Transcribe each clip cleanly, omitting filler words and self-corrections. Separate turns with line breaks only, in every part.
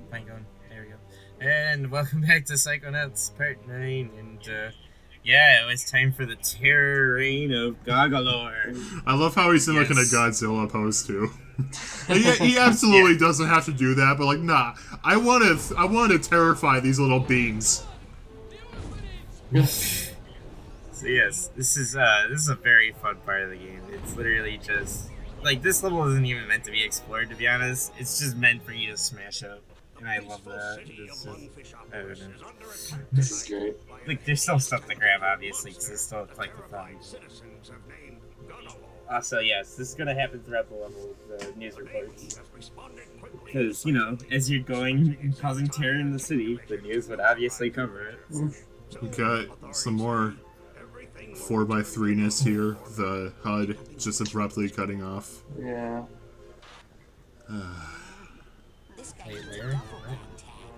fine going. There we go. And welcome back to Psychonauts Part 9. And, yeah, it was time for the terror reign of Gagalore.
I love how he's in like in a Godzilla pose too. he absolutely doesn't have to do that, but like, nah. I want to terrify these little beings.
So yes, this is a very fun part of the game. It's literally just like this level isn't even meant to be explored, to be honest. It's just meant for you to smash up, and I love that. It's just, I don't know.
This is great.
Like there's still stuff to grab, obviously, because it's still like the fun. Also, yes, this is gonna happen throughout the level. The news reports, because you know, as you're going and causing terror in the city, the news would obviously cover it.
We got some more 4x3-ness here. The HUD just abruptly cutting off.
Yeah.
Hey there.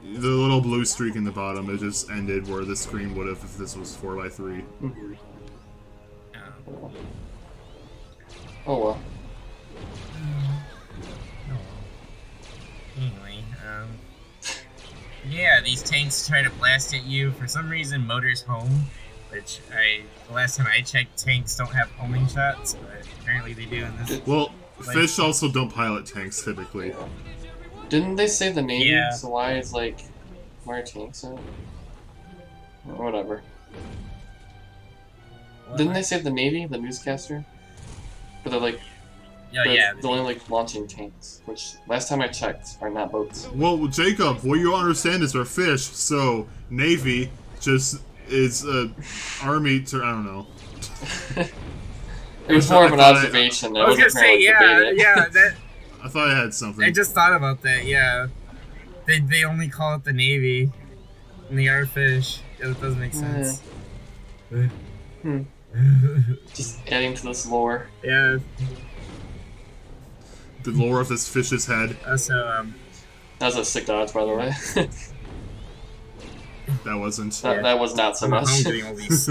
The little blue streak in the bottom, it just ended where the screen would have if this was 4x3.
Mm-hmm. Oh well.
Anyway, yeah, these tanks try to blast at you. For some reason, motors home, which the last time I checked, tanks don't have homing shots, but apparently they do in this.
Well, fish also don't pilot tanks typically.
Didn't they say the Navy?
Yeah.
So why are tanks in it? Or whatever. Didn't they say the Navy, the newscaster? But they're like, they're only like launching tanks, which last time I checked are not boats.
Well, Jacob, what you understand is they're fish, so Navy just is army to, I don't know.
It was more of an observation.
I was gonna say, yeah, that.
I thought I had something.
I just thought about that, yeah. They only call it the Navy, and they are fish. Yeah, that doesn't make sense.
Just adding to this lore.
Yeah.
The lore of this fish's head.
Also,
that was a sick dodge, by the way.
That wasn't.
That was not so much.
I'm getting all these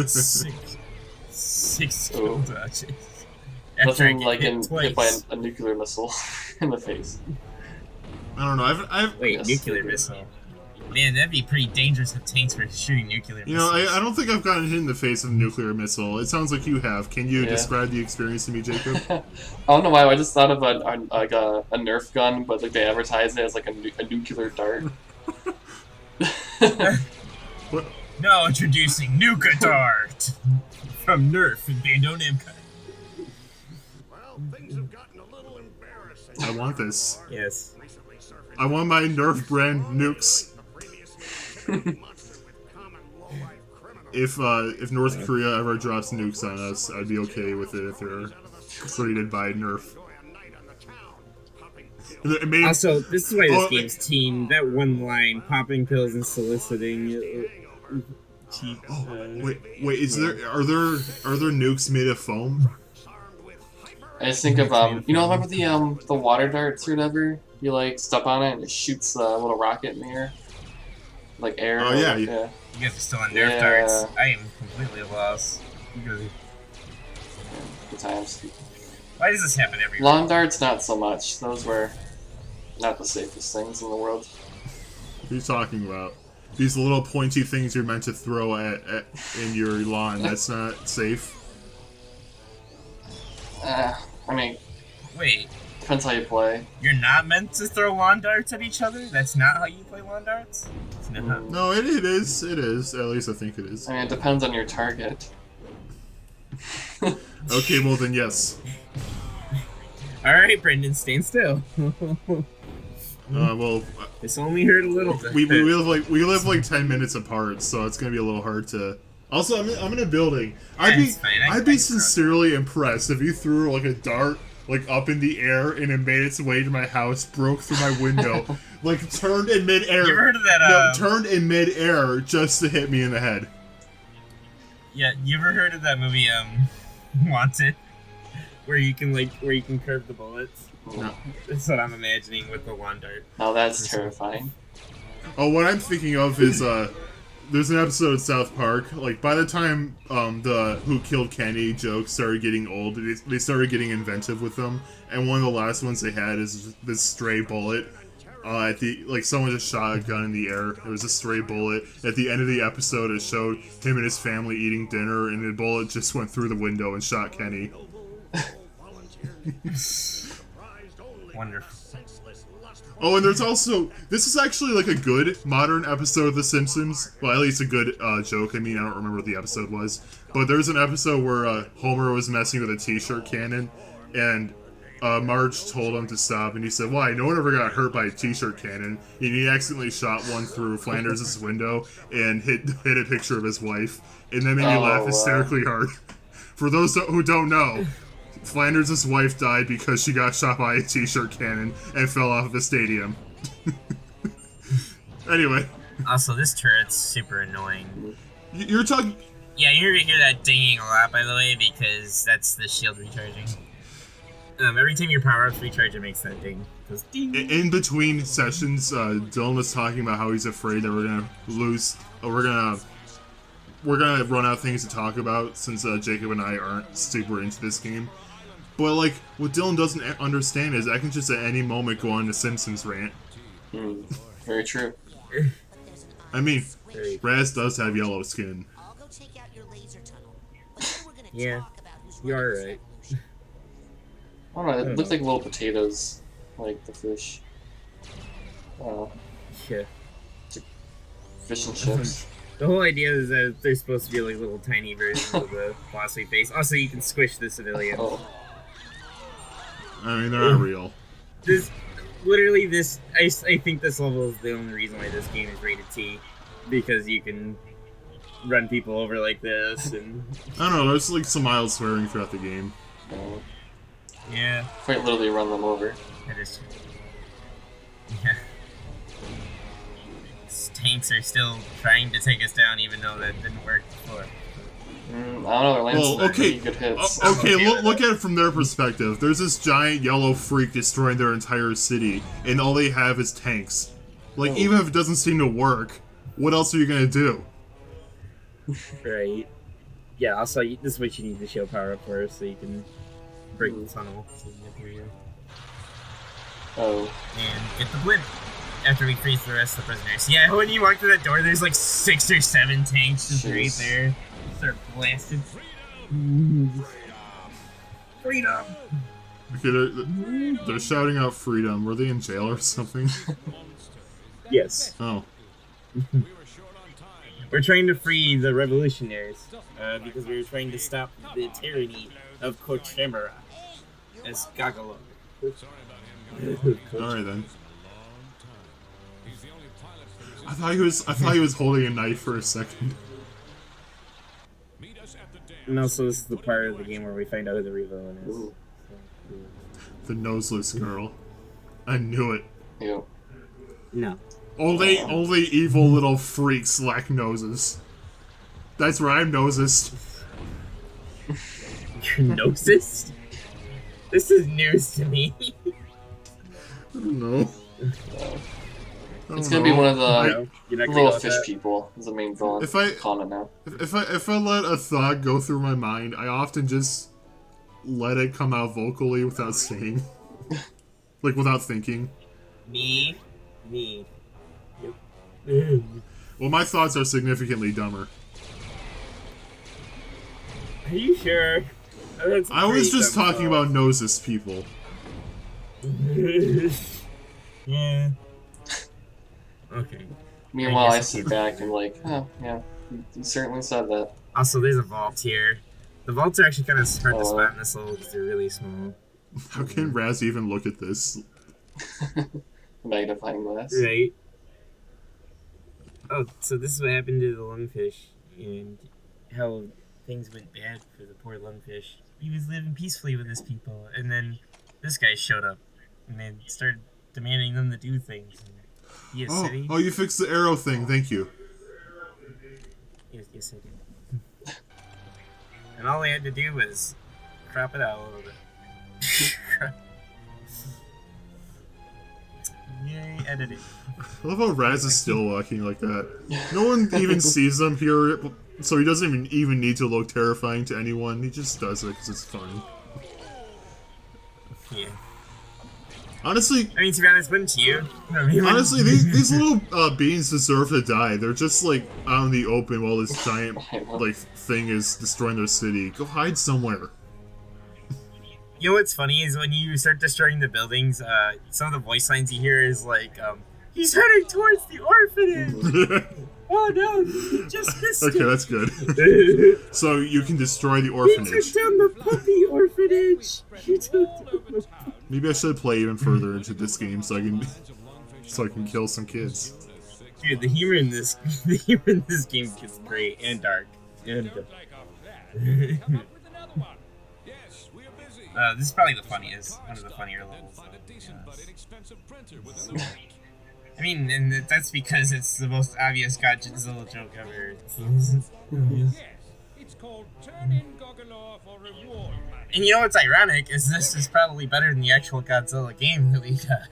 six skill dodges.
Nothing like hit by a nuclear missile in the face.
I don't know.
Wait, nuclear missile. Man, that'd be pretty dangerous if tanks were shooting nuclear missiles.
You know, I don't think I've gotten hit in the face of a nuclear missile. It sounds like you have. Can you describe the experience to me, Jacob?
I don't know why. I just thought of a Nerf gun, but like they advertise it as like a nuclear dart.
What?
Now introducing Nuka Dart from Nerf and Bando Namco.
Well, things have gotten a little embarrassing.
I want this.
Yes.
I want my Nerf brand nukes. If North Korea ever drops nukes on us, I'd be okay with it if they're created by Nerf.
Also, this is why this game's team, that one line, popping pills and soliciting.
Wait, are there nukes made of foam?
I just think of remember the water darts or whatever? You like step on it and it shoots a little rocket in the air, like air.
Oh yeah,
You guys are still on Nerf darts. I am completely lost.
Good times.
Why does this happen every
Lawn darts, not so much. Those were not the safest things in the world.
What are you talking about? These little pointy things you're meant to throw at in your lawn. That's not safe.
I mean,
wait.
Depends how you play.
You're not meant to throw lawn darts at each other? That's not how you play lawn darts? No.
No, it is. It is. At least I think it is.
I mean, it depends on your target.
Okay, well then yes.
Alright, Brendan, stand still.
Well,
this only hurt a little bit.
We live like 10 minutes apart, so it's gonna be a little hard to. Also, I'm in a building. I'd be sincerely impressed if you threw like a dart like up in the air and it made its way to my house, broke through my window, like turned in midair.
You ever heard of that?
No, turned in midair just to hit me in the head.
Yeah, you ever heard of that movie, Wanted, where you can curve the bullets?
No.
That's what I'm imagining with the lawn dart.
Oh, that's terrifying.
Oh, what I'm thinking of is there's an episode of South Park. Like by the time the "Who Killed Kenny" jokes started getting old, they started getting inventive with them. And one of the last ones they had is this stray bullet someone just shot a gun in the air. It was a stray bullet. At the end of the episode, it showed him and his family eating dinner, and the bullet just went through the window and shot Kenny.
Wonderful.
Oh, and there's also, this is actually like a good modern episode of The Simpsons. Well, at least a good joke. I mean, I don't remember what the episode was. But there's an episode where Homer was messing with a t-shirt cannon, and Marge told him to stop, and he said, why? No one ever got hurt by a t-shirt cannon. And he accidentally shot one through Flanders' window and hit a picture of his wife. And that made me laugh hysterically hard. For those who don't know, Flanders' wife died because she got shot by a t-shirt cannon and fell off of a stadium. Anyway.
Also, this turret's super annoying.
You're talking...
Yeah, you're gonna hear that dinging a lot, by the way, because that's the shield recharging. Every time your power-ups recharge, it makes that ding. It goes ding.
In between sessions, Dylan was talking about how he's afraid that we're gonna lose... we're gonna run out of things to talk about, since Jacob and I aren't super into this game. But, like, what Dylan doesn't understand is I can just at any moment go on the Simpsons rant.
Very true.
I mean, Raz does have yellow skin.
Yeah, you're right.
I don't know, it looked like little potatoes, like the fish.
Yeah.
Fish and chips.
The whole idea is that they're supposed to be like little tiny versions of the bossy face. Also, you can squish the civilians.
Oh.
I mean, they're not real.
I think this level is the only reason why this game is rated T. Because you can run people over like this, and...
I don't know, there's like some mild swearing throughout the game.
Yeah.
Quite literally run them over.
That is true. Yeah. These tanks are still trying to take us down, even though that didn't work before.
I don't know, they're landing pretty good hits.
Look at it from their perspective. There's this giant yellow freak destroying their entire city, and all they have is tanks. Like, even if it doesn't seem to work, what else are you gonna do?
Right. Yeah, also, this is what you need to show power up for, so you can break the tunnel. So you can get through here. And get the blimp after we freeze the rest of the prisoners. Yeah, when you walk through that door, there's like 6 or 7 tanks just right there. Start blasted. Freedom!
Okay, they're shouting out freedom. Were they in jail or something?
Yes.
Oh.
We're trying to free the revolutionaries, because we were trying to stop the tyranny of Kochemera as Gagalo.
Alright then. I thought he was holding a knife for a second.
And also, this is the part of the game where we find out who the real villain is. So,
The noseless girl. I knew it.
Yeah.
No.
Only evil little freaks lack noses. That's where I'm nosest.
You're nosest? This is news to me.
I don't know.
It's gonna be one of the little fish
that?
people is the main villain.
If I
call it now.
If I let a thought go through my mind, I often just let it come out vocally without saying. Like without thinking.
Me.
Yep. Well, my thoughts are significantly dumber.
Are you sure?
I was just talking about noses people.
Yeah. Okay.
Meanwhile, I sit back and like, oh, yeah, you certainly said that.
Also, there's a vault here. The vaults are actually kind of hard to spot in this level because they're really small.
How can Raz even look at this?
Magnifying glass.
Right. Oh, so this is what happened to the lungfish, and how things went bad for the poor lungfish. He was living peacefully with his people, and then this guy showed up, and they started demanding them to do things. Yes,
oh, you fixed the arrow thing, thank you.
Yes, I did. And all they had to do was crop it out a little bit. Yay, editing.
I love how Raz is still walking like that. No one even sees him here, so he doesn't even need to look terrifying to anyone. He just does it because it's funny.
Yeah.
Honestly,
I mean, to be honest, wouldn't you? I mean,
honestly, these little beings deserve to die. They're just like out in the open while this giant like thing is destroying their city. Go hide somewhere.
You know what's funny is when you start destroying the buildings, some of the voice lines you hear is like, he's heading towards the orphanage! Oh no, he just missed it!
Okay, that's good. So you can destroy the orphanage.
He took down the puppy orphanage! He took down the puppy.
Maybe I should play even further into this game so I can kill some kids.
Dude, the humor in this game gets great and dark. And this is probably the funniest, one of the funnier levels. I mean, and that's because it's the most obvious Godzilla joke ever. And you know what's ironic is this is probably better than the actual Godzilla game that we got.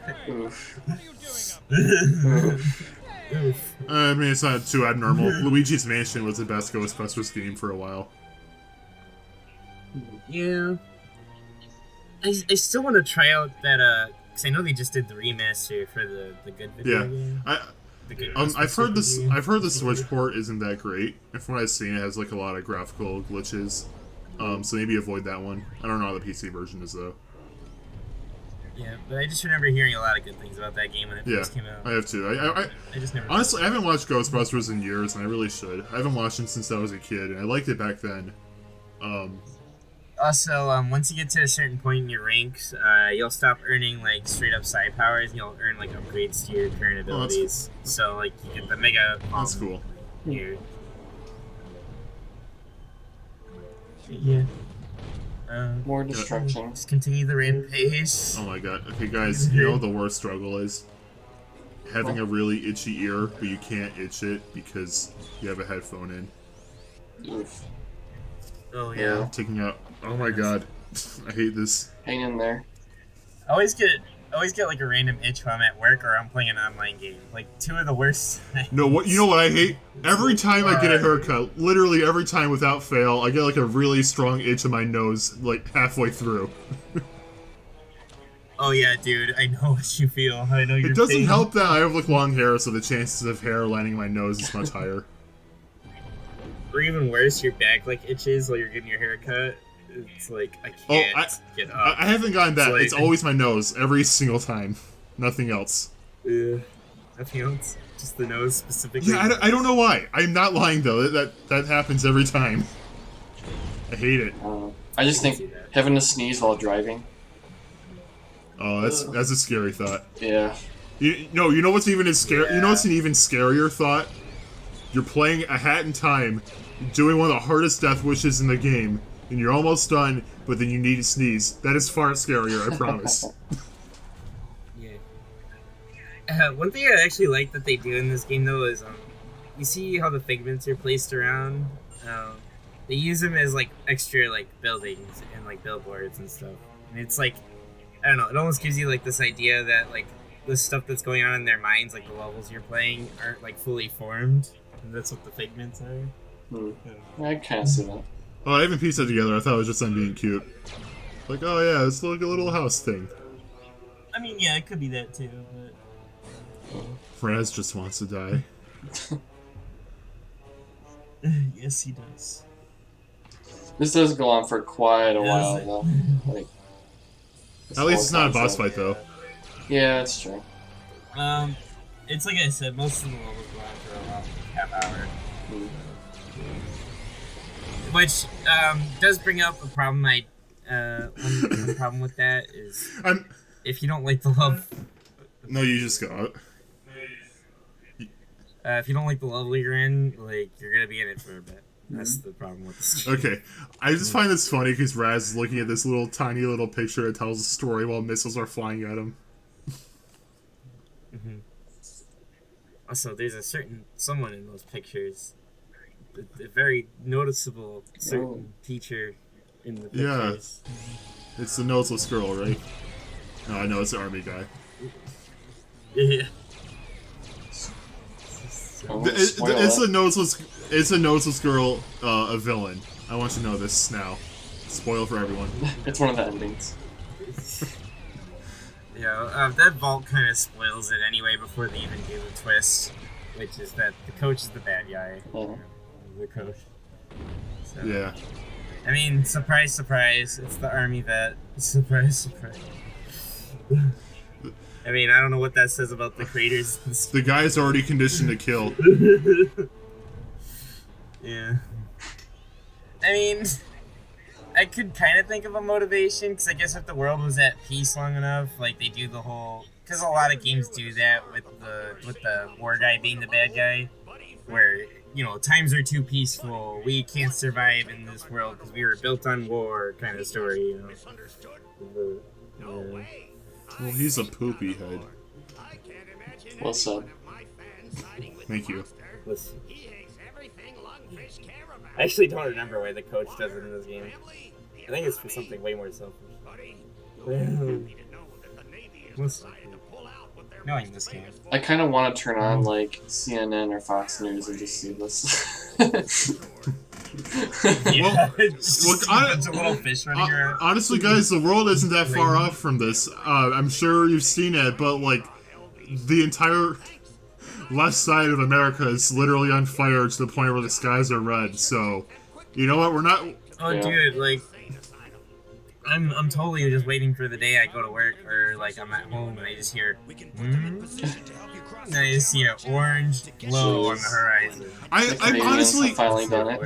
I mean, it's not too abnormal. Luigi's Mansion was the best Ghostbusters game for a while.
Yeah. I still want to try out that, because I know they just did the remaster for the good video game.
I've heard the Switch port isn't that great. And from what I've seen, it has like a lot of graphical glitches. So maybe avoid that one. I don't know how the PC version is though.
Yeah, but I just remember hearing a lot of good things about that game when it first came out.
I have too.
I just never.
Honestly, I haven't watched Ghostbusters in years, and I really should. I haven't watched it since I was a kid, and I liked it back then.
Also, once you get to a certain point in your ranks, you'll stop earning like straight up psi powers, and you'll earn like upgrades to your current abilities. So like you get the mega.
That's cool.
Here. Yeah.
More destruction.
Just continue the rampage.
Oh my god. Okay, guys, you know what the worst struggle is? Having a really itchy ear, but you can't itch it because you have a headphone in.
Oof.
Oh yeah.
Taking out. Oh my god. I hate this.
Hang in there.
I always get like a random itch when I'm at work or I'm playing an online game. Like two of the worst.
No, you know what I hate? Every time I get a haircut, literally every time without fail, I get like a really strong itch in my nose, like halfway through.
Oh yeah, dude, I know what you feel. I know you're.
It doesn't help that I have like long hair, so the chances of hair landing in my nose is much higher.
Or even worse, your back like itches while you're getting your hair cut. It's like I can't get up.
I haven't gotten that. It's always my nose every single time. Nothing else.
Nothing else. Just the nose specifically.
Yeah, I don't know why. I'm not lying though. That happens every time. I hate it.
I just think having to sneeze while driving.
Oh, that's a scary thought.
Yeah.
You know what's even as scary? You know what's an even scarier thought? You're playing a Hat in Time, doing one of the hardest death wishes in the game, and you're almost done, but then you need to sneeze. That is far scarier, I promise.
Yeah. One thing I actually like that they do in this game, though, is you see how the figments are placed around. They use them as like extra like buildings and like billboards and stuff. And it's like, I don't know, it almost gives you like this idea that like the stuff that's going on in their minds, like the levels you're playing, aren't like fully formed. And that's what the figments are.
I kind of see that.
Oh, I haven't pieced that together. I thought it was just them being cute. Like, oh yeah, it's like a little house thing.
I mean, yeah, it could be that too, but...
Raz just wants to die.
Yes, he does.
This does go on for quite a while, though. Like,
at least it's not a boss fight, though.
Yeah, that's true.
It's like I said, most of the levels go on for about half hour. Which does bring up a problem. One problem with that is if you don't like the level.
No, you just go.
If you don't like the level you're in, like you're gonna be in it for a bit. That's the problem with this game.
Okay, I just find this funny because Raz is looking at this tiny little picture that tells a story while missiles are flying at him.
Also, there's a someone in those pictures, a very noticeable teacher in the pictures.
Yeah, it's the noseless girl, right? No, I know it's the army guy.
Yeah.
It's a noseless girl, a villain. I want you to know this now. Spoil for everyone.
It's one of the endings.
You know, that vault kind of spoils it anyway before they even do the twist, which is that the coach is the bad guy. The coach. So,
Yeah.
I mean, surprise, surprise, it's the army vet. Surprise, surprise. I mean, I don't know what that says about the creators.
The guy's already conditioned to kill.
Yeah. I mean, I could kind of think of a motivation, because I guess if the world was at peace long enough, like they do the whole, because a lot of games do that with the war guy being the bad guy, where, you know, times are too peaceful, we can't survive in this world because we were built on war kind of story, you know.
Well, he's a poopy head.
What's up?
Thank you.
Listen. I actually don't remember why the coach does it in this game. I think it's for something way more selfish. Knowing this game.
I kind of want to turn on like CNN or Fox News and just see this.
Yeah,
honestly, guys, the world isn't that far off from this. I'm sure you've seen it, but like the entire left side of America is literally on fire to the point where the skies are red. So, you know what? We're not.
Oh, yeah. Dude, like, I'm totally just waiting for the day I go to work or like I'm at home and I just hear, and I just see an orange glow on the horizon.
I'm honestly
finally done it.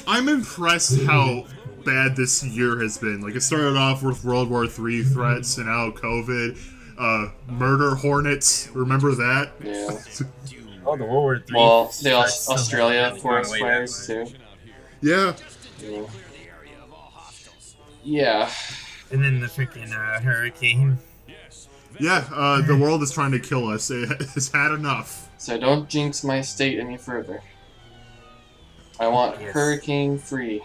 I'm impressed how bad this year has been. Like, it started off with World War III threats and now COVID. Murder hornets, remember that?
Yeah.
Oh, the World War III.
Well, the Australia forest fires too.
Yeah.
Yeah.
And then the freaking hurricane.
Yeah, the world is trying to kill us. It's had enough.
So don't jinx my state any further. I want hurricane free.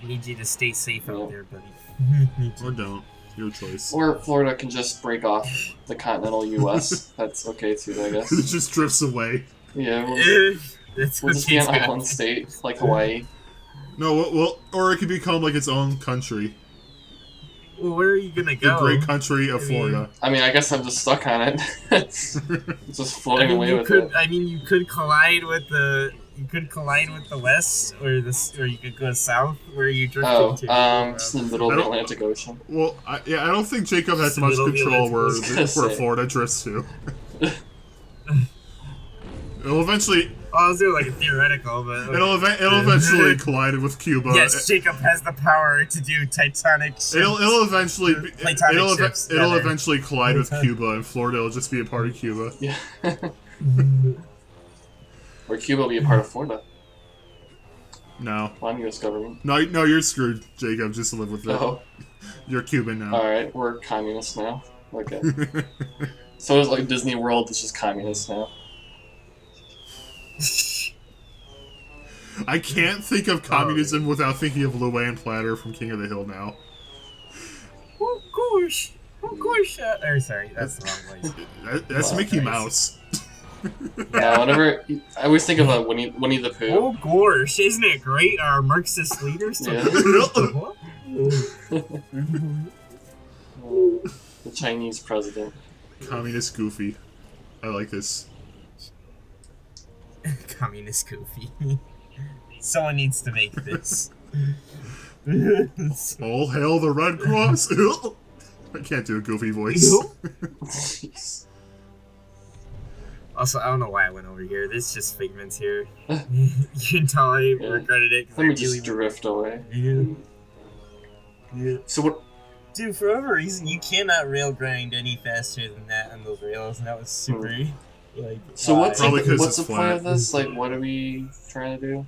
I need you to stay safe out there, buddy.
Or don't. Your choice.
Or Florida can just break off the continental U.S. That's okay too, I guess.
It just drifts away.
Yeah, we'll
just
be an island state, like Hawaii.
No, well, or it could become like its own country.
Well, where are you gonna go?
The great country of Florida.
I mean, I guess I'm just stuck on it. Just floating away with it.
I mean, you could collide with the west, or you could go south. Where are you drifting to?
Just in the middle of the Atlantic Ocean.
Well, I don't think Jacob has much control where Florida drifts to. It'll eventually.
I was doing like a theoretical, but
it'll eventually collide with Cuba.
Yes, Jacob has the power to do titanic ships.
It'll eventually eventually collide with Cuba, and Florida will just be a part of Cuba.
Yeah. Or Cuba will be a part of Florida.
No.
Well, I'm U.S. government.
No, you're screwed, Jacob. Just live with it.
Oh.
You're Cuban now.
Alright, we're communists now. Okay. So it's like Disney World, it's just communists now.
I can't think of communism without thinking of Luann Platter from King of the Hill now.
Of course. Or sorry, that's the wrong voice.
That's Mickey Mouse.
Yeah, whenever I always think of Winnie the Pooh.
Oh gosh, isn't it great? Our Marxist leaders.
Yeah. The Chinese president.
Communist Goofy. I like this.
Communist Goofy. Someone needs to make this.
All hail the Red Cross. I can't do a Goofy voice.
Also, I don't know why I went over here. There's just figments here. You can tell I regretted it.
Let me just drift away.
Yeah.
So what?
Dude, for whatever reason, you cannot rail grind any faster than that on those rails, and that was super. Like,
so what's the
flat.
point of this? Like, what are we trying to do?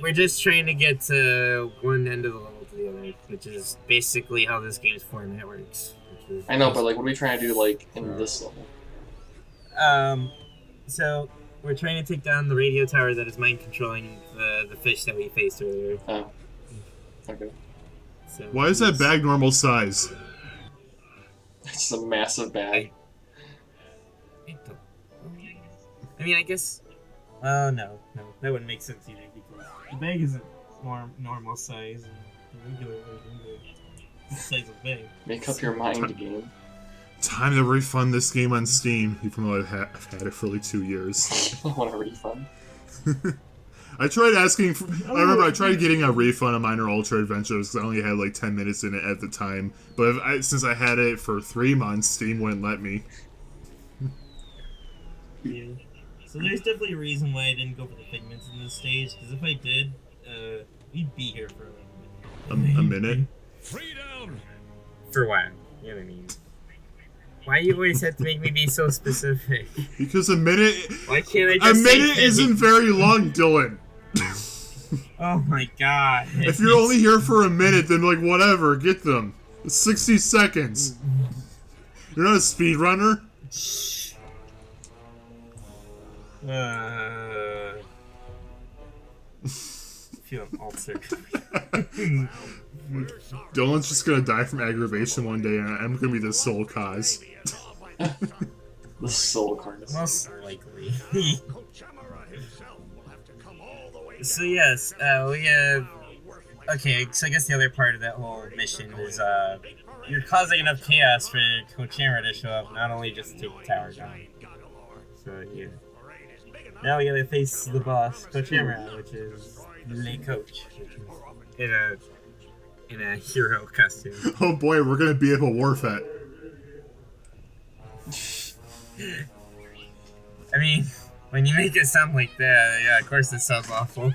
We're just trying to get to one end of the level to the other, which is basically how this game's format works.
I know, but like, what are we trying to do? Like in this level?
So we're trying to take down the radio tower that is mind controlling the fish that we faced earlier.
Oh. Okay.
So why is that bag normal size?
It's a massive bag.
I mean, I guess. Oh no, that wouldn't make sense either because the bag isn't normal size and the regular version.
size of bag.
Make up your mind, game.
Time to refund this game on Steam, even though I've had it for like 2 years.
I want a refund.
I tried asking for, I remember I tried getting a refund on Minor Ultra Adventures because I only had like 10 minutes in it at the time. But since I had it for 3 months, Steam wouldn't let me.
Yeah. So there's definitely a reason why I didn't go for the Figments in this stage, because if I did, we'd be here for
A minute?
Freedom!
For what? You know what I mean? Why you always have to make me be so specific?
Because a minute...
Why can't I just
A
say
minute isn't very long, Dylan.
Oh my god.
If you're only here for a minute, then like whatever, get them. It's 60 seconds. You're not a speedrunner?
Feeling altered.
Dylan's just gonna die from aggravation one day, and I'm gonna be the sole cause.
The soul card.
Most likely.
Kochamara himself will have to come all the way
So yes, we have... Okay, so I guess the other part of that whole mission is, you're causing enough chaos for Kochamara to show up, not only just to take the tower down. So, yeah. Now we gotta face the boss, Kochamara, which is Le Coach. In a hero costume.
Oh boy, we're gonna be at a Warfet.
I mean, when you make it sound like that, yeah, of course it sounds awful.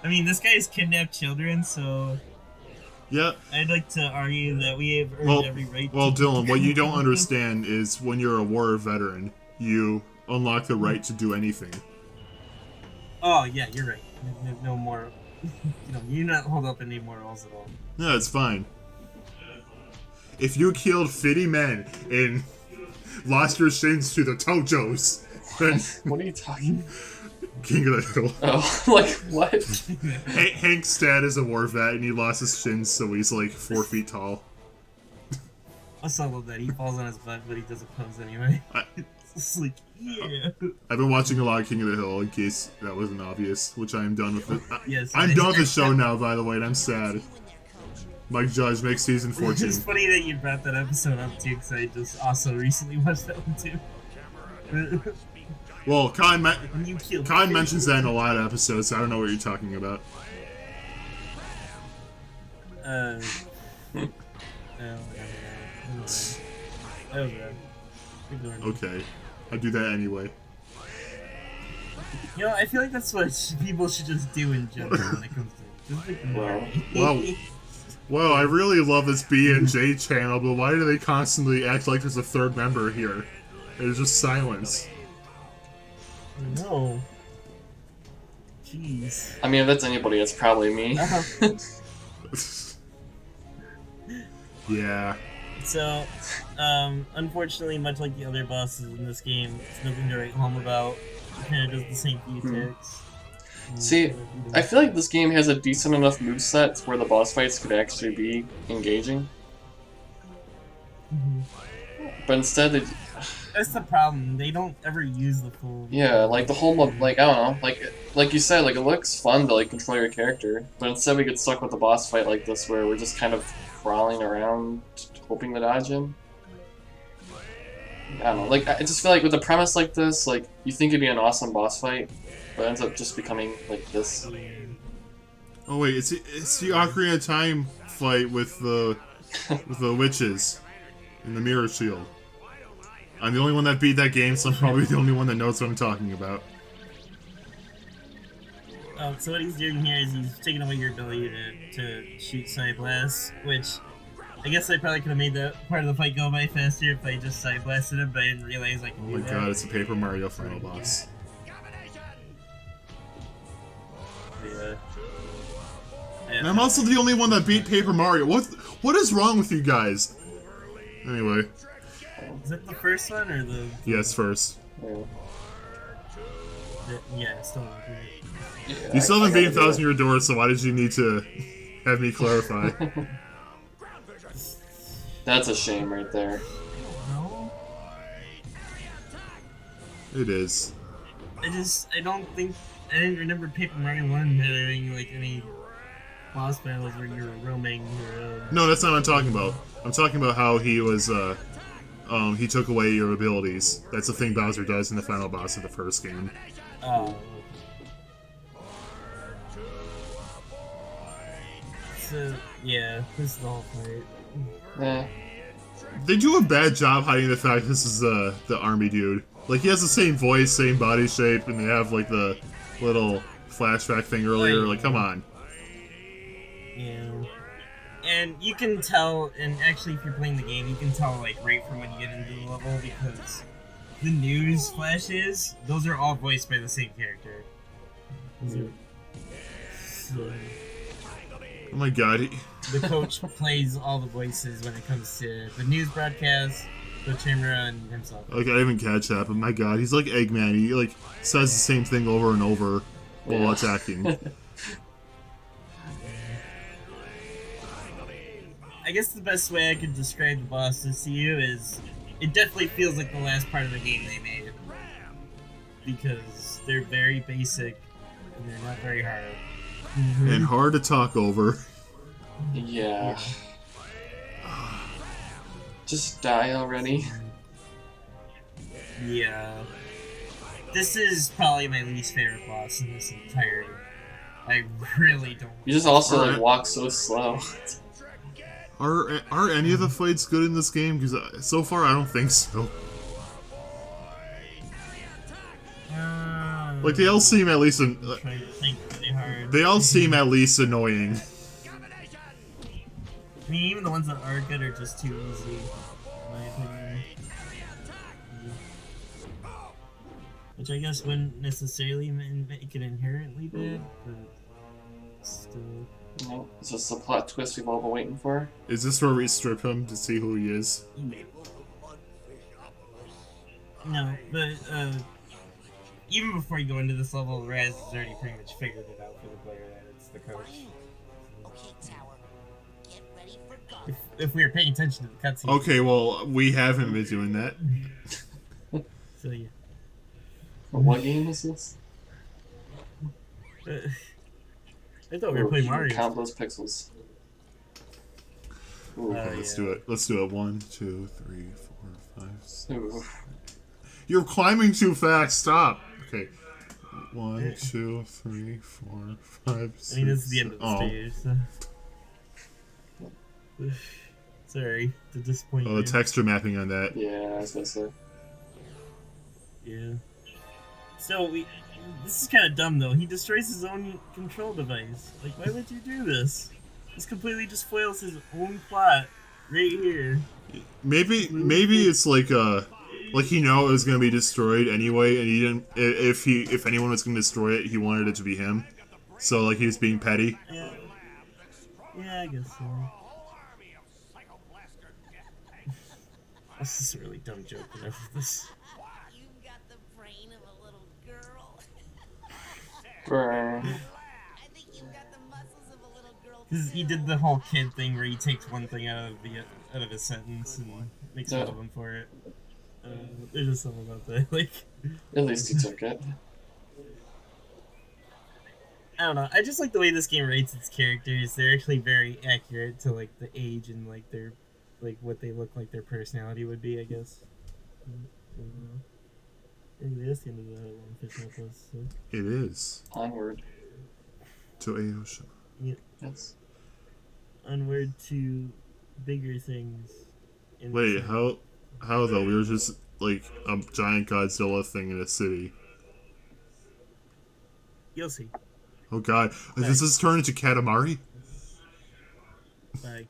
I mean, this guy's kidnapped children, so...
Yeah.
I'd like to argue that we have earned every right
Well,
to...
Dylan, what you don't understand is when you're a war veteran, you unlock the right to do anything.
Oh, yeah, you're right. No more... you not hold up any morals at all.
No, it's fine. If you killed 50 men and lost your shins to the Tojos, then
What are you talking?
King of the Hill.
Oh, like what?
Hank's dad is a war vet and he lost his shins, so he's like 4 feet tall.
I still love that. He falls on his butt, but he doesn't pose anyway. It's like, yeah.
I've been watching a lot of King of the Hill, in case that wasn't obvious, which I am done with it.
Yes,
I'm done with the show now, by the way, and I'm sad. Mike Judge makes season 14.
It's funny that you brought that episode up too, because I just also recently watched that one too.
Well, Khan
Khan
mentions that in a lot of episodes, so I don't know what you're talking about. Okay, I do that anyway.
You know, I feel like that's what people should just do in general when it comes to just ignore me.
Well, I really love this B&J channel, but why do they constantly act like there's a third member here? There's just silence.
No. Jeez.
I mean, if that's anybody, it's probably me.
Yeah.
So, unfortunately, much like the other bosses in this game, it's nothing to write home about. It kind of does the same few attacks.
See, I feel like this game has a decent enough moveset where the boss fights could actually be engaging. But instead,
That's the problem. They don't ever use the full...
yeah, like the whole, like, I don't know, like you said, like, it looks fun to, like, control your character, but instead we get stuck with a boss fight like this where we're just kind of crawling around, hoping to dodge him. I don't know, like, I just feel like with a premise like this, like, you think it'd be an awesome boss fight, but it ends up just becoming, like, this.
Oh wait, it's the Ocarina of Time fight with the witches in the mirror shield. I'm the only one that beat that game, so I'm probably the only one that knows what I'm talking about.
So what he's doing here is he's taking away your ability to shoot Side Blast, which I guess I probably could have made that part of the fight go by faster if I just Side Blasted him, but I didn't realize I could do that.
Oh my god, it's a Paper Mario final boss.
Yeah.
And I'm also the only one that beat Paper Mario. What is wrong with you guys? Anyway.
Is that the first one or the...
Yes, first.
Yeah, still not great.
Yeah,
You still haven't beaten Thousand Year Door, so why did you need to have me clarify?
That's a shame right there.
No?
It is.
I didn't remember Paper Mario 1 having, like, any
boss battles where you were roaming your
No, that's not what I'm talking about. I'm talking about how he was, he took away your abilities. That's the thing Bowser does in the final boss of the first game.
Oh. So, yeah, this is the whole fight.
Yeah.
They do a bad job hiding the fact this is the army dude. Like, he has the same voice, same body shape, and they have, like, the little flashback thing earlier. Like, come on.
Yeah. And you can tell, and actually if you're playing the game, you can tell, like, right from when you get into the level, because the news flashes, those are all voiced by the same character. So,
Oh my god.
the coach plays all the voices when it comes to the news broadcast, the Chamera, and himself.
Like, I didn't catch that, but my god, he's like Eggman. He, like, says the same thing over and over while attacking.
I guess the best way I could describe the bosses to you is it definitely feels like the last part of the game they made. Because they're very basic and they're not very hard.
And hard to talk over.
Yeah. Just die already.
Yeah. This is probably my least favorite boss in this entire. I really don't.
You just also like walk so slow.
Are any of the fights good in this game? Because so far I don't think so. Like, they all seem at least
Trying to think really hard.
they all seem at least annoying.
I mean, even the ones that are good are just too easy, in my opinion. Which I guess wouldn't necessarily make it inherently bad, but still.
No, is this the plot twist we've all been waiting for?
Is this where we strip him to see who he is?
No, but even before you go into this level, Raz has already pretty much figured it out for the player that it's the coach. If we were paying attention to the cutscene.
Okay, well, we haven't been doing that.
So yeah.
What game is this?
I thought we were playing Mario.
Count those pixels. Ooh.
Okay, let's do it. Let's do it. 1, 2, 3, 4, 5, 6.
Ooh.
You're climbing too fast. Stop. Okay. 1, 2, 3, 4, 5, 6.
I mean, this is the end of the stage, so. Sorry to disappoint you.
Oh, the texture mapping on that.
Yeah, I was gonna say.
Yeah. So, this is kind of dumb, though. He destroys his own control device. Like, why would you do this? This completely just foils his own plot right here.
Maybe it's like he knew it was gonna be destroyed anyway, and he didn't. If anyone was gonna destroy it, he wanted it to be him. So like he was being petty.
Yeah, I guess so. This is a really dumb joke. Enough of this.
You've got the brain of a little girl.
Burn.
I think you've got the muscles of a little girl.
Because he did the whole kid thing where he takes one thing out of his sentence and makes fun of him for it. There's just something about that. Like,
At least he took it.
I don't know. I just like the way this game rates its characters. They're actually very accurate to like the age and like their what they look like their personality would be, I guess. Anyway, that's the end of the one official plus. So.
It is.
Onward.
To Aosha.
Yep.
Yes.
Onward to bigger things.
Wait, how though? We were just like a giant Godzilla thing in a city.
You'll see.
Oh god, this has turned into Katamari?
Bye.